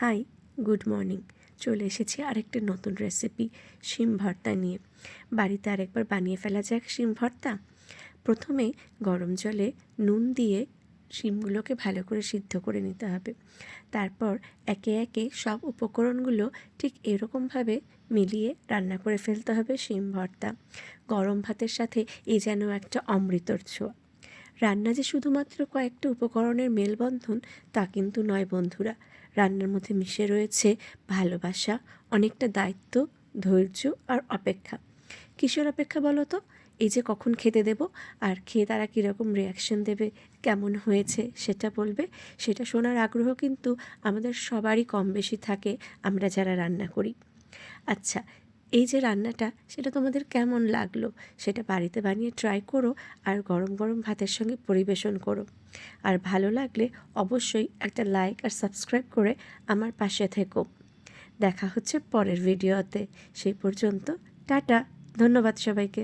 High, good morning. চলে এসেছি আরেকটা নতুন রেসিপি শিম ভর্তা নিয়ে। বাড়িতে আরেকবার বানিয়ে ফেলা যাক শিম ভর্তা। প্রথমে গরম জলে নুন দিয়ে শিমগুলোকে ভালো করে সিদ্ধ করে নিতে হবে। তারপর একে একে সব উপকরণগুলো ঠিক এরকমভাবে মিলিয়ে রান্না করে ফেলতে হবে শিম ভর্তা। গরম ভাতের সাথে এ যেন একটা অমৃতর ছোঁয়া। রান্না যে শুধুমাত্র কয়েকটা উপকরণের মেলবন্ধন তা কিন্তু নয় বন্ধুরা। রান্নার মধ্যে মিশে রয়েছে ভালোবাসা, অনেকটা দায়িত্ব, ধৈর্য আর অপেক্ষা। কিসের অপেক্ষা বলো তো? এই যে কখন খেতে দেব, আর খেয়ে তারা কীরকম রিয়াকশন দেবে, কেমন হয়েছে সেটা বলবে, সেটা শোনার আগ্রহ কিন্তু আমাদের সবারই কম বেশি থাকে আমরা যারা রান্না করি। আচ্ছা, এই যে রান্নাটা সেটা তোমাদের কেমন লাগলো সেটা বাড়িতে বানিয়ে ট্রাই করো, আর গরম গরম ভাতের সঙ্গে পরিবেশন করো। আর ভালো লাগলে অবশ্যই একটা লাইক আর সাবস্ক্রাইব করে আমার পাশে থেকো। দেখা হচ্ছে পরের ভিডিওতে। সেই পর্যন্ত টাটা। ধন্যবাদ সবাইকে।